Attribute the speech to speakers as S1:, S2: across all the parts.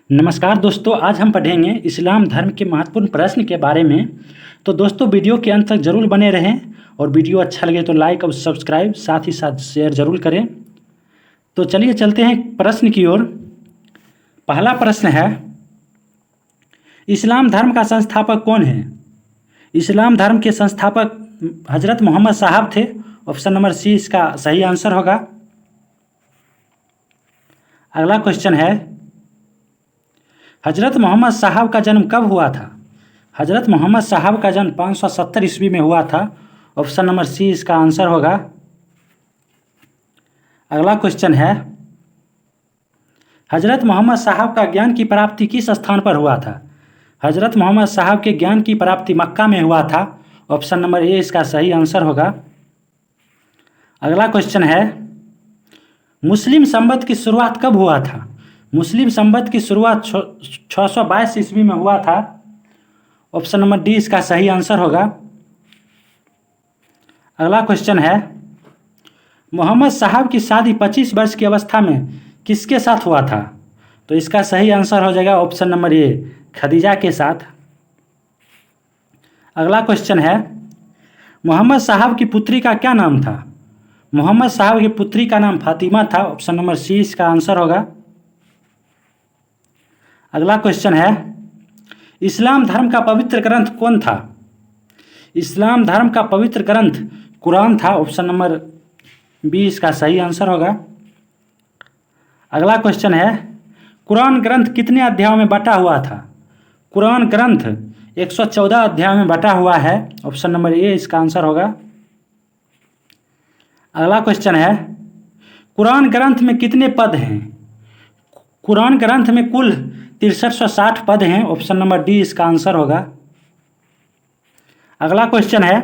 S1: नमस्कार दोस्तों, आज हम पढ़ेंगे इस्लाम धर्म के महत्वपूर्ण प्रश्न के बारे में। तो दोस्तों वीडियो के अंत तक जरूर बने रहें और वीडियो अच्छा लगे तो लाइक और सब्सक्राइब साथ ही साथ शेयर जरूर करें। तो चलिए चलते हैं प्रश्न की ओर। पहला प्रश्न है, इस्लाम धर्म का संस्थापक कौन है? इस्लाम धर्म के संस्थापक हजरत मोहम्मद साहब थे। ऑप्शन नंबर सी इसका सही आंसर होगा। अगला क्वेश्चन है, हजरत मोहम्मद साहब का जन्म कब हुआ था? हजरत मोहम्मद साहब का जन्म 570 ईस्वी में हुआ था। ऑप्शन नंबर सी इसका आंसर होगा। अगला क्वेश्चन है, हजरत मोहम्मद साहब का ज्ञान की प्राप्ति किस स्थान पर हुआ था? हजरत मोहम्मद साहब के ज्ञान की प्राप्ति मक्का में हुआ था। ऑप्शन नंबर ए इसका सही आंसर होगा। अगला क्वेश्चन है, मुस्लिम संवत की शुरुआत कब हुआ था? मुस्लिम संवत की शुरुआत 622 ईस्वी में हुआ था। ऑप्शन नंबर डी इसका सही आंसर होगा। अगला क्वेश्चन है, मोहम्मद साहब की शादी 25 वर्ष की अवस्था में किसके साथ हुआ था? तो इसका सही आंसर हो जाएगा ऑप्शन नंबर ए, खदीजा के साथ। अगला क्वेश्चन है, मोहम्मद साहब की पुत्री का क्या नाम था? मोहम्मद साहब की पुत्री का नाम फातिमा था। ऑप्शन नंबर सी इसका आंसर होगा। अगला क्वेश्चन है, इस्लाम धर्म का पवित्र ग्रंथ कौन था? इस्लाम धर्म का पवित्र ग्रंथ कुरान था। ऑप्शन नंबर बी इसका सही आंसर होगा। अगला क्वेश्चन है, कुरान ग्रंथ कितने अध्यायों में बटा हुआ था? कुरान ग्रंथ 114 अध्यायों में बटा हुआ है। ऑप्शन नंबर ए इसका आंसर होगा। अगला क्वेश्चन है, कुरान ग्रंथ में कितने पद हैं? कुरान ग्रंथ में कुल 6360 पद हैं। ऑप्शन नंबर डी इसका आंसर होगा। अगला क्वेश्चन है,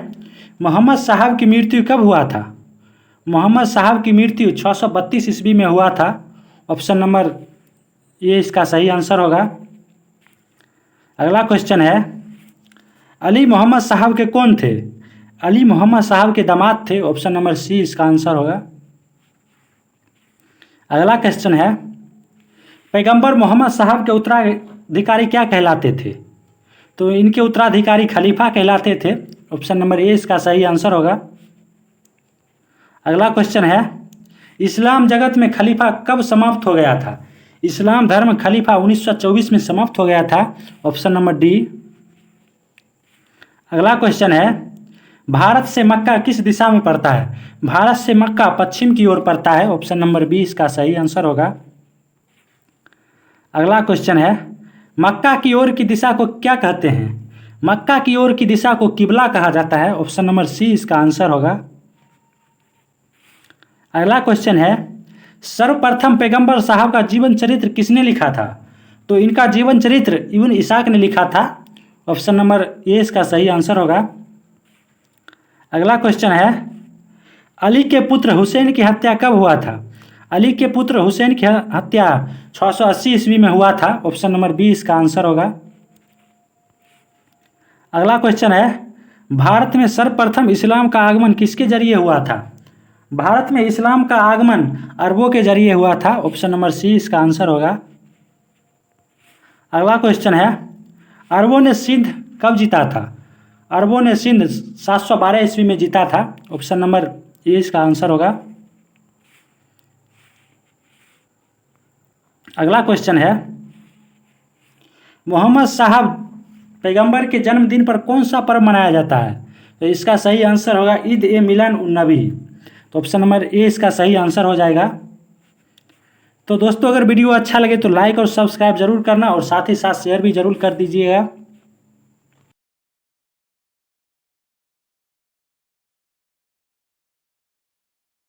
S1: मोहम्मद साहब की मृत्यु कब हुआ था? मोहम्मद साहब की मृत्यु 632 ईस्वी में हुआ था। ऑप्शन नंबर ए इसका सही आंसर होगा। अगला क्वेश्चन है, अली मोहम्मद साहब के कौन थे? अली मोहम्मद साहब के दामाद थे। ऑप्शन नंबर सी इसका आंसर होगा। अगला क्वेश्चन है, पैगंबर मोहम्मद साहब के उत्तराधिकारी क्या कहलाते थे? तो इनके उत्तराधिकारी खलीफा कहलाते थे। ऑप्शन नंबर ए इसका सही आंसर होगा। अगला क्वेश्चन है, इस्लाम जगत में खलीफा कब समाप्त हो गया था? इस्लाम धर्म खलीफा 1924 में समाप्त हो गया था। Option number D. अगला क्वेश्चन है, भारत से मक्का किस दिशा में पड़ता है? भारत से मक्का पश्चिम की ओर पड़ता है। ऑप्शन नंबर बी इसका सही आंसर होगा। अगला क्वेश्चन है, मक्का की ओर की दिशा को क्या कहते हैं? मक्का की ओर की दिशा को किबला कहा जाता है। ऑप्शन नंबर सी इसका आंसर होगा। अगला क्वेश्चन है, सर्वप्रथम पैगंबर साहब का जीवन चरित्र किसने लिखा था? तो इनका जीवन चरित्र इब्न इसाक ने लिखा था। ऑप्शन नंबर ए इसका सही आंसर होगा। अगला क्वेश्चन है, अली के पुत्र हुसैन की हत्या कब हुआ था? अली के पुत्र हुसैन की हत्या 680 ईस्वी में हुआ था। ऑप्शन नंबर बी इसका आंसर होगा। अगला क्वेश्चन है, भारत में सर्वप्रथम इस्लाम का आगमन किसके जरिए हुआ था? भारत में इस्लाम का आगमन अरबों के जरिए हुआ था। ऑप्शन नंबर सी इसका आंसर होगा। अगला क्वेश्चन है, अरबों ने सिंध कब जीता था? अरबों ने सिंध 712 ईस्वी में जीता था। ऑप्शन नंबर ए इसका आंसर होगा। अगला क्वेश्चन है, मोहम्मद साहब पैगंबर के जन्मदिन पर कौन सा पर्व मनाया जाता है? तो इसका सही आंसर होगा ईद ए मिलाद उन नबी। तो ऑप्शन नंबर ए इसका सही आंसर हो जाएगा। तो दोस्तों अगर वीडियो अच्छा लगे तो लाइक और सब्सक्राइब जरूर करना और साथ ही साथ शेयर भी जरूर कर दीजिएगा।